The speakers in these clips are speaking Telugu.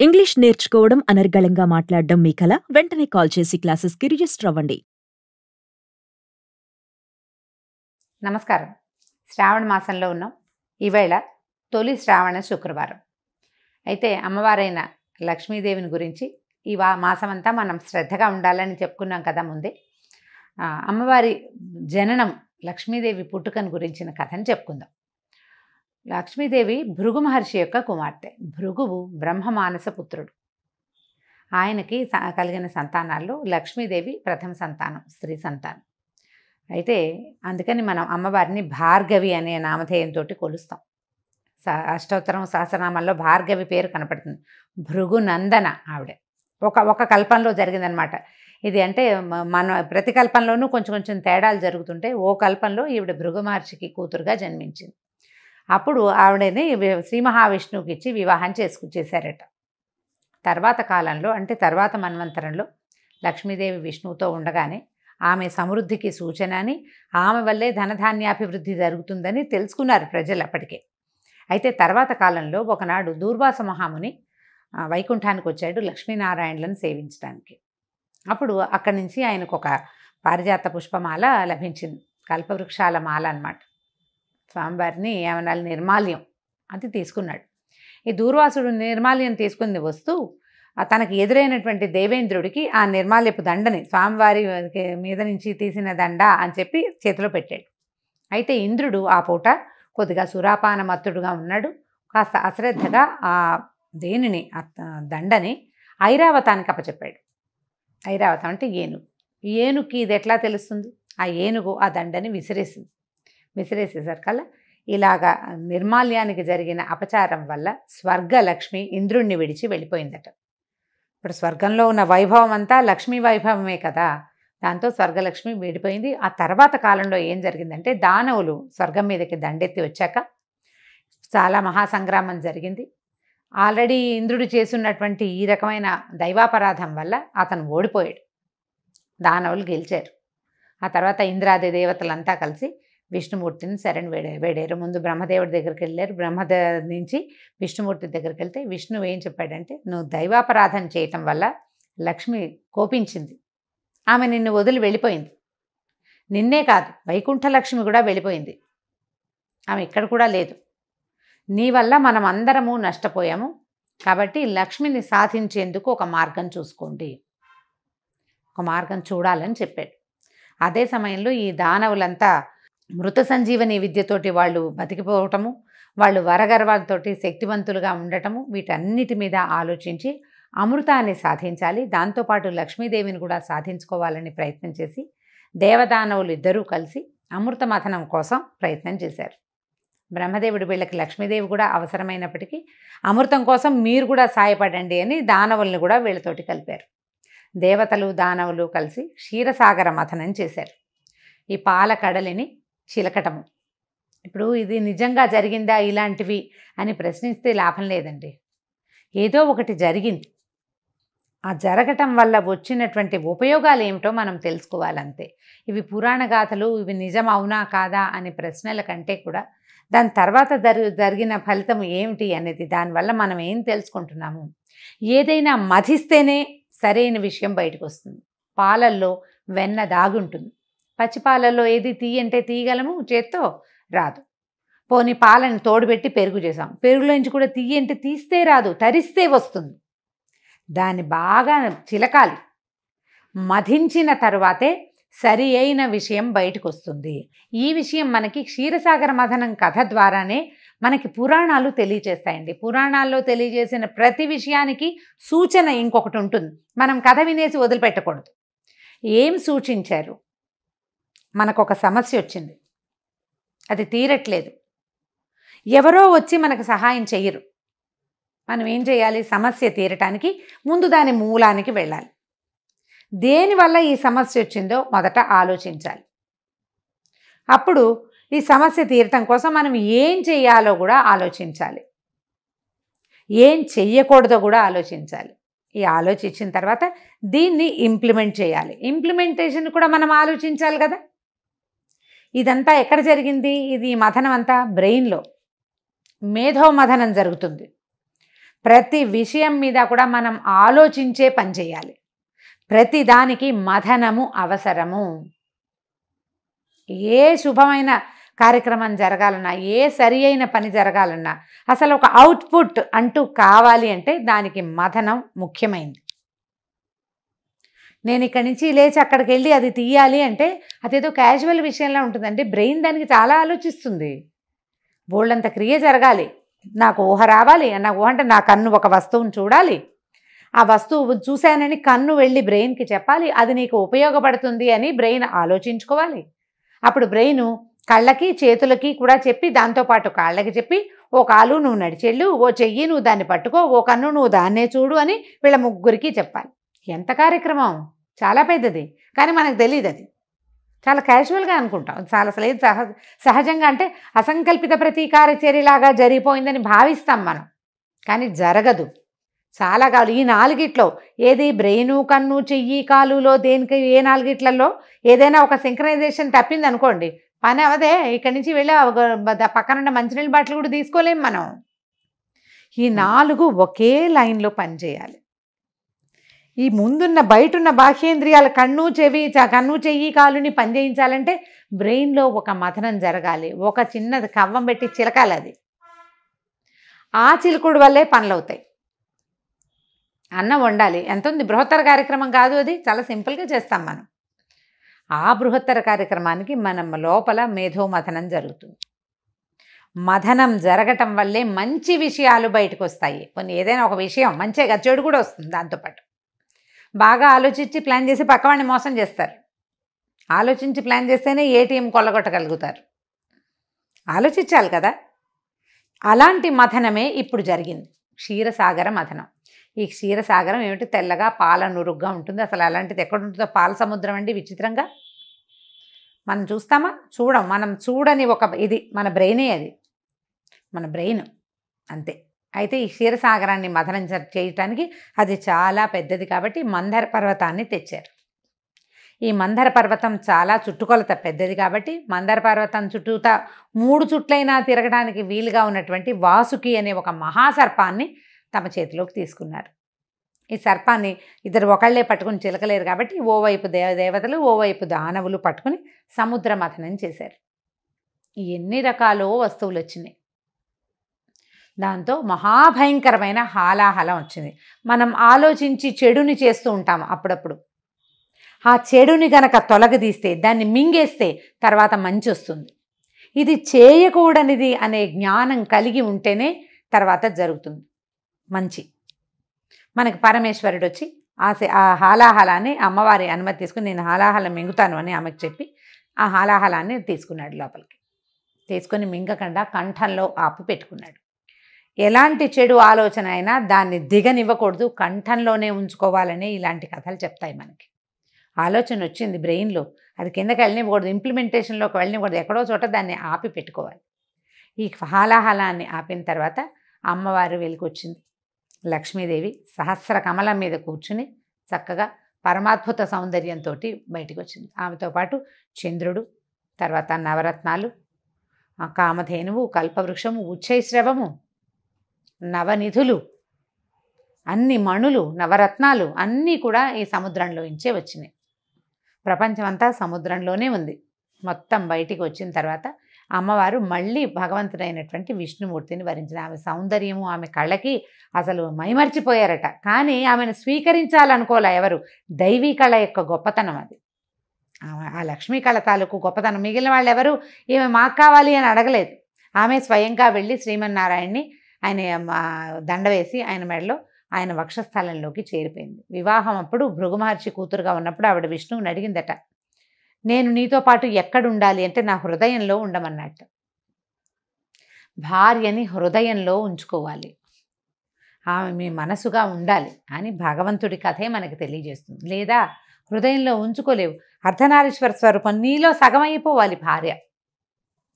ఇంగ్లీష్ నేర్చుకోవడం, అనర్గళంగా మాట్లాడడం మీ కల? వెంటనే కాల్ చేసి క్లాసెస్‌కి రిజిస్టర్ అవ్వండి. నమస్కారం. శ్రావణ మాసంలో ఉన్నాం. ఈవేళ తొలి శ్రావణ శుక్రవారం. అయితే అమ్మవారైన లక్ష్మీదేవిని గురించి ఈ మాసమంతా మనం శ్రద్ధగా ఉండాలని చెప్పుకున్నాం కదా ముందే. అమ్మవారి జననం, లక్ష్మీదేవి పుట్టుకను గురించిన కథను చెప్పుకుందాం. లక్ష్మీదేవి భృగు మహర్షి యొక్క కుమార్తె. భృగువు బ్రహ్మమానస పుత్రుడు. ఆయనకి కలిగిన సంతానాల్లో లక్ష్మీదేవి ప్రథమ సంతానం, స్త్రీ సంతానం. అయితే అందుకని మనం అమ్మవారిని భార్గవి అనే నామధేయంతో కొలుస్తాం. అష్టోత్తరం సహస్రనామాల్లో భార్గవి పేరు కనపడుతుంది. భృగునందన ఆవిడ ఒక కల్పంలో జరిగిందనమాట ఇది. అంటే మన ప్రతి కల్పంలోనూ కొంచెం తేడాలు జరుగుతుంటే ఓ కల్పంలో ఈవిడ భృగు మహర్షికి కూతురుగా జన్మించింది. అప్పుడు ఆవిడని శ్రీ మహావిష్ణువుకి ఇచ్చి వివాహం చేశారట. తర్వాత కాలంలో, అంటే తర్వాత మన్వంతరంలో లక్ష్మీదేవి విష్ణువుతో ఉండగానే ఆమె సమృద్ధికి సూచన అని, ఆమె వల్లే ధనధాన్యాభివృద్ధి జరుగుతుందని తెలుసుకున్నారు ప్రజలు అప్పటికే. అయితే తర్వాత కాలంలో ఒకనాడు దూర్వాస మహాముని వైకుంఠానికి వచ్చాడు లక్ష్మీనారాయణలను సేవించడానికి. అప్పుడు అక్కడి నుంచి ఆయనకు ఒక పారిజాత పుష్పమాల లభించింది, కల్పవృక్షాల మాల అన్నమాట. స్వామివారిని ఏమన్నా నిర్మాల్యం అది తీసుకున్నాడు. ఈ దూర్వాసుడు నిర్మాల్యం తీసుకుని వస్తూ తనకి ఎదురైనటువంటి దేవేంద్రుడికి ఆ నిర్మాల్యపు దండని, స్వామివారి మీద నుంచి తీసిన దండ అని చెప్పి చేతిలో పెట్టాడు. అయితే ఇంద్రుడు ఆ పూట కొద్దిగా సురాపాన మత్తుడుగా ఉన్నాడు. కాస్త అశ్రద్ధగా ఆ దేనిని, దండని ఐరావతానికి అప్పచెప్పాడు. ఐరావతం అంటే ఏనుగు. ఏనుగుకి ఇది ఎట్లా తెలుస్తుంది? ఆ ఏనుగు ఆ దండని విసిరేసేసరికల్లా ఇలాగా నిర్మాల్యానికి జరిగిన అపచారం వల్ల స్వర్గలక్ష్మి ఇంద్రుణ్ణి విడిచి వెళ్ళిపోయిందట. ఇప్పుడు స్వర్గంలో ఉన్న వైభవం అంతా లక్ష్మీ వైభవమే కదా, దాంతో స్వర్గలక్ష్మి విడిపోయింది. ఆ తర్వాత కాలంలో ఏం జరిగిందంటే, దానవులు స్వర్గం మీదకి దండెత్తి వచ్చాక చాలా మహాసంగ్రామం జరిగింది. ఆల్రెడీ ఇంద్రుడు చేసున్నటువంటి ఈ రకమైన దైవాపరాధం వల్ల అతను ఓడిపోయాడు. దానవులు గెలిచారు. ఆ తర్వాత ఇంద్రాది దేవతలంతా కలిసి విష్ణుమూర్తిని శరణు వేడారు. ముందు బ్రహ్మదేవుడి దగ్గరికి వెళ్ళారు. నుంచి విష్ణుమూర్తి దగ్గరికి వెళ్తే విష్ణువు ఏం చెప్పాడంటే, నువ్వు దైవాపరాధన చేయటం వల్ల లక్ష్మి కోపించింది, ఆమె నిన్ను వదిలి వెళ్ళిపోయింది. నిన్నే కాదు, వైకుంఠ లక్ష్మి కూడా వెళ్ళిపోయింది, ఆమె ఇక్కడ కూడా లేదు. నీ వల్ల మనం అందరము నష్టపోయాము. కాబట్టి లక్ష్మిని సాధించేందుకు ఒక మార్గం చూసుకోండి, ఒక మార్గం చూడాలని చెప్పాడు. అదే సమయంలో ఈ దానవులంతా మృత సంజీవని విద్యతోటి వాళ్ళు బతికిపోవటము, వాళ్ళు వరగర్వాలతో శక్తివంతులుగా ఉండటము, వీటన్నిటి మీద ఆలోచించి అమృతాన్ని సాధించాలి, దాంతోపాటు లక్ష్మీదేవిని కూడా సాధించుకోవాలని ప్రయత్నం చేసి దేవదానవులు ఇద్దరూ కలిసి అమృత మథనం కోసం ప్రయత్నం చేశారు. బ్రహ్మదేవుడు వీళ్ళకి లక్ష్మీదేవి కూడా అవసరమైనప్పటికీ అమృతం కోసం మీరు కూడా సాయపడండి అని దానవుల్ని కూడా వీళ్ళతోటి కలిపారు. దేవతలు దానవులు కలిసి క్షీరసాగర మథనం చేశారు. ఈ పాల కడలిని చిలకటము. ఇప్పుడు ఇది నిజంగా జరిగిందా ఇలాంటివి అని ప్రశ్నిస్తే లాభం లేదండి. ఏదో ఒకటి జరిగింది, ఆ జరగటం వల్ల వచ్చినటువంటి ఉపయోగాలు ఏమిటో మనం తెలుసుకోవాలంతే. ఇవి పురాణ గాథలు, ఇవి నిజం అవునా కాదా అనే ప్రశ్నల కంటే కూడా దాని తర్వాత జరిగిన ఫలితం ఏమిటి అనేది, దానివల్ల మనం ఏం తెలుసుకుంటున్నాము. ఏదైనా మథిస్తేనే సరైన విషయం బయటకు వస్తుంది. పాలల్లో వెన్న దాగుంటుంది. పచ్చిపాలల్లో ఏది తీయంటే తీయగలము, చేత్తో రాదు. పోనీ పాలను తోడుపెట్టి పెరుగు చేసాం, పెరుగులోంచి కూడా తీయంటే తీస్తే రాదు, తరిస్తే వస్తుంది. దాన్ని బాగా చిలకాలి, మధించిన తరువాతే సరి అయిన విషయం బయటకు వస్తుంది. ఈ విషయం మనకి క్షీరసాగర మథనం కథ ద్వారానే మనకి పురాణాలు తెలియజేస్తాయండి. పురాణాల్లో తెలియజేసిన ప్రతి విషయానికి సూచన ఇంకొకటి ఉంటుంది. మనం కథ వినేసి వదిలిపెట్టకూడదు. ఏం సూచించారు? మనకొక సమస్య వచ్చింది, అది తీరట్లేదు, ఎవరో వచ్చి మనకు సహాయం చెయ్యరు. మనం ఏం చేయాలి? సమస్య తీరటానికి ముందు దాని మూలానికి వెళ్ళాలి. దేనివల్ల ఈ సమస్య వచ్చిందో మొదట ఆలోచించాలి. అప్పుడు ఈ సమస్య తీరటం కోసం మనం ఏం చేయాలో కూడా ఆలోచించాలి, ఏం చెయ్యకూడదో కూడా ఆలోచించాలి. ఈ ఆలోచించిన తర్వాత దీన్ని ఇంప్లిమెంట్ చేయాలి. ఇంప్లిమెంటేషన్ కూడా మనం ఆలోచించాలి కదా. ఇదంతా ఎక్కడ జరిగింది? ఇది మథనం అంతా బ్రెయిన్లో మేధోమథనం జరుగుతుంది. ప్రతి విషయం మీద కూడా మనం ఆలోచించే పని చేయాలి. ప్రతి దానికి మథనము అవసరము. ఏ శుభమైన కార్యక్రమం జరగాలన్నా, ఏ సరి అయిన పని జరగాలన్నా, అసలు ఒక అవుట్పుట్ అంటూ కావాలి అంటే దానికి మథనం ముఖ్యమైనది. నేను ఇక్కడి నుంచి లేచి అక్కడికి వెళ్ళి అది తీయాలి అంటే అదేదో క్యాజువల్ విషయంలో ఉంటుందండి. బ్రెయిన్ దానికి చాలా ఆలోచిస్తుంది. బోల్డంత క్రియ జరగాలి. నాకు ఊహ రావాలి. నాకు ఊహ అంటే నా కన్ను ఒక వస్తువుని చూడాలి, ఆ వస్తువు చూశానని కన్ను వెళ్ళి బ్రెయిన్కి చెప్పాలి, అది నీకు ఉపయోగపడుతుంది అని బ్రెయిన్ ఆలోచించుకోవాలి. అప్పుడు బ్రెయిన్ కళ్ళకి చేతులకి కూడా చెప్పి, దాంతోపాటు కాళ్ళకి చెప్పి, ఓ కాలు నువ్వు నడిచెళ్ళు, ఓ చెయ్యి నువ్వు దాన్ని పట్టుకో, ఓ కన్ను నువ్వు దాన్నే చూడు అని వీళ్ళ ముగ్గురికి చెప్పాలి. ఎంత కార్యక్రమం, చాలా పెద్దది. కానీ మనకు తెలియదు. అది చాలా క్యాజువల్గా అనుకుంటాం. చాలా అసలు సహజంగా అంటే అసంకల్పిత ప్రతీకార చర్యలాగా జరిగిపోయిందని భావిస్తాం మనం, కానీ జరగదు. చాలా కావాలి. ఈ నాలుగిట్లో ఏది బ్రెయిను, కన్ను, చెయ్యి, కాలులో దేనికి ఏ నాలుగిట్లలో ఏదైనా ఒక సింక్రనైజేషన్ తప్పింది అనుకోండి, పని అవదే. ఇక్కడి నుంచి వెళ్ళి పక్కనున్న మంచినీళ్ళ బాటిల్ కూడా తీసుకోలేం మనం. ఈ 4 ఒకే లైన్లో పనిచేయాలి. ఈ ముందున్న బయటున్న బాహ్యేంద్రియాల కన్ను, చెయ్యి, కాలుని పనిచేయించాలంటే బ్రెయిన్లో ఒక మథనం జరగాలి. ఒక చిన్నది కవ్వం పెట్టి చిలకాలి. అది ఆ చిలుకుడు వల్లే పనులు అవుతాయి. అన్నం వండాలి, ఎంత ఉంది, బృహత్తర కార్యక్రమం కాదు. అది చాలా సింపుల్గా చేస్తాం మనం. ఆ బృహత్తర కార్యక్రమానికి మనం లోపల మేధోమథనం జరుగుతుంది. మథనం జరగటం వల్లే మంచి విషయాలు బయటకు వస్తాయి. కొన్ని ఏదైనా ఒక విషయం మంచిగా, చెడు కూడా వస్తుంది దాంతోపాటు. బాగా ఆలోచించి ప్లాన్ చేసి పక్కవాడిని మోసం చేస్తారు. ఆలోచించి ప్లాన్ చేస్తేనే ఏటీఎం కొల్లగొట్టగలుగుతారు. ఆలోచించాలి కదా. అలాంటి మథనమే ఇప్పుడు జరిగింది, క్షీరసాగర మథనం. ఈ క్షీరసాగరం ఏమిటి, తెల్లగా పాల నురుగ్గా ఉంటుంది. అసలు అలాంటిది ఎక్కడ ఉంటుందో, పాల సముద్రం అండి. విచిత్రంగా మనం చూస్తామా, చూడం. మనం చూడని ఒక ఇది మన బ్రెయినే, అది మన బ్రెయిన్ అంతే. అయితే ఈ క్షీరసాగరాన్ని మథనం చేయటానికి అది చాలా పెద్దది కాబట్టి మందర పర్వతాన్ని తెచ్చారు. ఈ మందర పర్వతం చాలా చుట్టుకొలత పెద్దది కాబట్టి మందర పర్వతం చుట్టూతా 3 చుట్లైనా తిరగడానికి వీలుగా ఉన్నటువంటి వాసుకి అనే ఒక మహాసర్పాన్ని తమ చేతిలోకి తీసుకున్నారు. ఈ సర్పాన్ని ఇద్దరు ఒకళ్లే పట్టుకుని చిలకలేరు కాబట్టి ఓవైపు దేవతలు, ఓవైపు దానవులు పట్టుకుని సముద్ర మథనం చేశారు. ఎన్ని రకాలో వస్తువులు వచ్చినాయి. దాంతో మహాభయంకరమైన హాలాహలం వచ్చింది. మనం ఆలోచించి చెడుని చేస్తూ ఉంటాం అప్పుడప్పుడు. ఆ చెడుని గనక తొలగదీస్తే, దాన్ని మింగేస్తే తర్వాత మంచి వస్తుంది. ఇది చేయకూడనిది అనే జ్ఞానం కలిగి ఉంటేనే తర్వాత జరుగుతుంది మంచి. మనకి పరమేశ్వరుడు వచ్చి ఆ హాలాహలాన్ని అమ్మవారి అనుమతి తీసుకుని, నేను హాలాహలం మింగుతాను అని ఆమెకు చెప్పి ఆ హాలాహలాన్ని తీసుకున్నాడు లోపలికి. తీసుకొని మింగకుండా కంఠంలో ఆపు పెట్టుకున్నాడు. ఎలాంటి చెడు ఆలోచన అయినా దాన్ని దిగనివ్వకూడదు, కంఠంలోనే ఉంచుకోవాలని ఇలాంటి కథలు చెప్తాయి మనకి. ఆలోచన వచ్చింది బ్రెయిన్లో, అది కిందకి వెళ్ళనివ్వకూడదు, ఇంప్లిమెంటేషన్లోకి వెళ్ళనివ్వకూడదు, ఎక్కడో చోట దాన్ని ఆపి పెట్టుకోవాలి. ఈ హాలాహలాన్ని ఆపిన తర్వాత అమ్మవారు వెలికొచ్చింది. లక్ష్మీదేవి సహస్ర కమలం మీద కూర్చుని చక్కగా పరమాద్భుత సౌందర్యంతో బయటికి వచ్చింది. ఆమెతో పాటు చంద్రుడు, తర్వాత నవరత్నాలు, కామధేనువు, కల్పవృక్షము, ఉచ్చైశ్రవము, నవనిధులు, అన్ని మణులు, నవరత్నాలు అన్నీ కూడా ఈ సముద్రంలోంచే వచ్చినాయి. ప్రపంచమంతా సముద్రంలోనే ఉంది. మొత్తం బయటికి వచ్చిన తర్వాత అమ్మవారు మళ్ళీ భగవంతుడైనటువంటి విష్ణుమూర్తిని వరించింది. ఆమె సౌందర్యము, ఆమె కళకి అసలు మైమర్చిపోయారట. కానీ ఆమెను స్వీకరించాలనుకోలే ఎవరు. దైవీ కళ యొక్క గొప్పతనం అది. ఆ లక్ష్మీ కళ తాలూకు గొప్పతనం. మిగిలిన వాళ్ళు ఎవరు ఈమె మాకు కావాలి అని అడగలేదు. ఆమె స్వయంగా వెళ్ళి శ్రీమన్నారాయణ్ణి ఆయన దండ వేసి ఆయన మెడలో, ఆయన వక్షస్థలంలోకి చేరిపోయింది. వివాహం అప్పుడు భృగు మహర్షి కూతురుగా ఉన్నప్పుడు ఆవిడ విష్ణువుని అడిగిందట, నేను నీతో పాటు ఎక్కడుండాలి అంటే నా హృదయంలో ఉండమన్నట్టు. భార్యని హృదయంలో ఉంచుకోవాలి, ఆమె మీ మనసుగా ఉండాలి అని భగవంతుడి కథే మనకి తెలియజేస్తుంది. లేదా హృదయంలో ఉంచుకోలేవు. అర్ధనారీశ్వర స్వరూపం నీలో సగం అయిపోవాలి భార్య.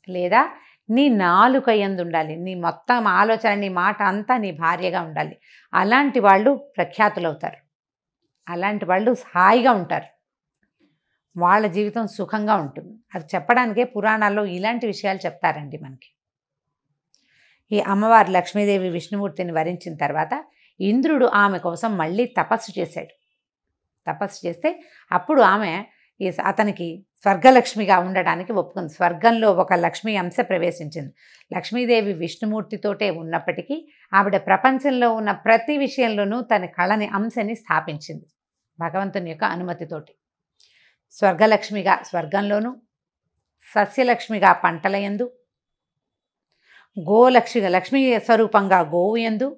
లేదా నీ నాలుక యందు ఉండాలి, నీ మొత్తం ఆలోచన, నీ మాట అంతా నీ భార్యగా ఉండాలి. అలాంటి వాళ్ళు ప్రఖ్యాతులవుతారు, అలాంటి వాళ్ళు హాయిగా ఉంటారు, వాళ్ళ జీవితం సుఖంగా ఉంటుంది. అది చెప్పడానికే పురాణాల్లో ఇలాంటి విషయాలు చెప్తారండి మనకి. ఈ అమ్మవారు లక్ష్మీదేవి విష్ణుమూర్తిని వరించిన తర్వాత ఇంద్రుడు ఆమె కోసం మళ్ళీ తపస్సు చేశాడు. తపస్సు చేస్తే అప్పుడు ఆమె అతనికి స్వర్గలక్ష్మిగా ఉండడానికి ఒప్పుకుంది. స్వర్గంలో ఒక లక్ష్మీ అంశ ప్రవేశించింది. లక్ష్మీదేవి విష్ణుమూర్తితోటే ఉన్నప్పటికీ ఆవిడ ప్రపంచంలో ఉన్న ప్రతి విషయంలోనూ తన కళని అంశని స్థాపించింది భగవంతుని యొక్క అనుమతితోటి. స్వర్గలక్ష్మిగా స్వర్గంలోనూ, సస్యలక్ష్మిగా పంటలయందు, లక్ష్మీ స్వరూపంగా గోవు యందు,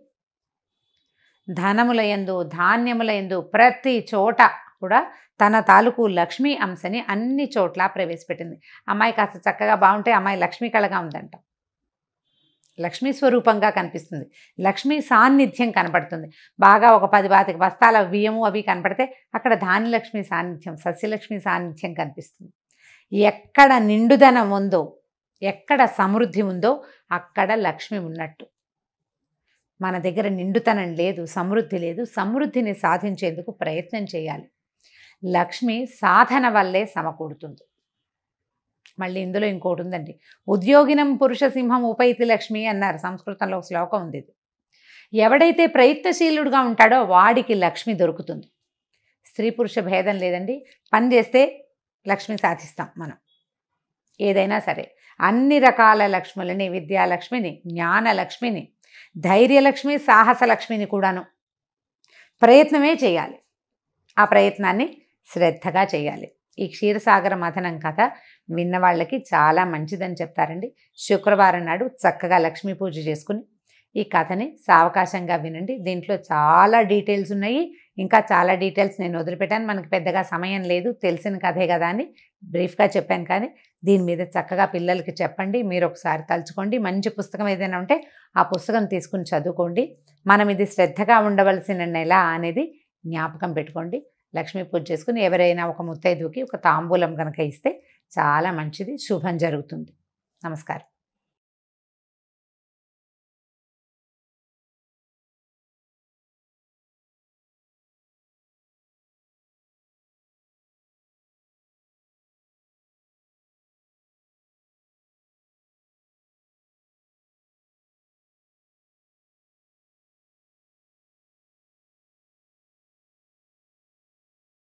ధనములయందు, ధాన్యములయందు ప్రతి చోట కూడా తన తాలూకు లక్ష్మీ అంశని అన్ని చోట్ల ప్రవేశపెట్టింది. అమ్మాయి కాస్త చక్కగా బాగుంటే అమ్మాయి లక్ష్మీ కళగా ఉందంట. లక్ష్మీ స్వరూపంగా కనిపిస్తుంది. లక్ష్మీ సాన్నిధ్యం కనపడుతుంది. బాగా ఒక 10-25 బస్తాల బియ్యము అవి కనపడితే అక్కడ ధాన్యలక్ష్మి సాన్నిధ్యం, సస్యలక్ష్మి సాన్నిధ్యం కనిపిస్తుంది. ఎక్కడ నిండుదనం ఉందో, ఎక్కడ సమృద్ధి ఉందో అక్కడ లక్ష్మి ఉన్నట్టు. మన దగ్గర నిండుతనం లేదు, సమృద్ధి లేదు. సమృద్ధిని సాధించేందుకు ప్రయత్నం చేయాలి. లక్ష్మి సాధన వల్లే సమకూడుతుంది. మళ్ళీ ఇందులో ఇంకోటి ఉందండి. ఉద్యోగినం పురుష సింహం ఉపైతి లక్ష్మి అన్నారు. సంస్కృతంలో ఒక శ్లోకం ఉంది. ఎవడైతే ప్రయత్నశీలుడుగా ఉంటాడో వాడికి లక్ష్మి దొరుకుతుంది. స్త్రీ పురుష భేదం లేదండి. పని చేస్తే లక్ష్మి సాధిస్తాం మనం. ఏదైనా సరే అన్ని రకాల లక్ష్ములని, విద్యాలక్ష్మిని, జ్ఞానలక్ష్మిని, ధైర్యలక్ష్మి, సాహసలక్ష్మిని కూడాను ప్రయత్నమే చేయాలి. ఆ ప్రయత్నాన్ని శ్రద్ధగా చేయాలి. ఈ క్షీరసాగర మథనం కథ విన్న వాళ్ళకి చాలా మంచిదని చెప్తారండి. శుక్రవారం నాడు చక్కగా లక్ష్మీ పూజ చేసుకుని ఈ కథని సావకాశంగా వినండి. దీంట్లో చాలా డీటెయిల్స్ ఉన్నాయి. ఇంకా చాలా డీటెయిల్స్ నేను వదిలిపెట్టాను. మనకి పెద్దగా సమయం లేదు, తెలిసిన కథే కదా అని బ్రీఫ్గా చెప్పాను. కానీ దీని మీద చక్కగా పిల్లలకి చెప్పండి. మీరు ఒకసారి తలుచుకోండి. మంచి పుస్తకం ఏదైనా ఉంటే ఆ పుస్తకం తీసుకుని చదువుకోండి. మనం ఇది శ్రద్ధగా ఉండవలసిన నెల అనేది జ్ఞాపకం పెట్టుకోండి. లక్ష్మీ పూజ చేసుకుని ఎవరైనా ఒక ముత్తైదుకి ఒక తాంబూలం కనుక ఇస్తే చాలా మంచిది, శుభం జరుగుతుంది. నమస్కారం.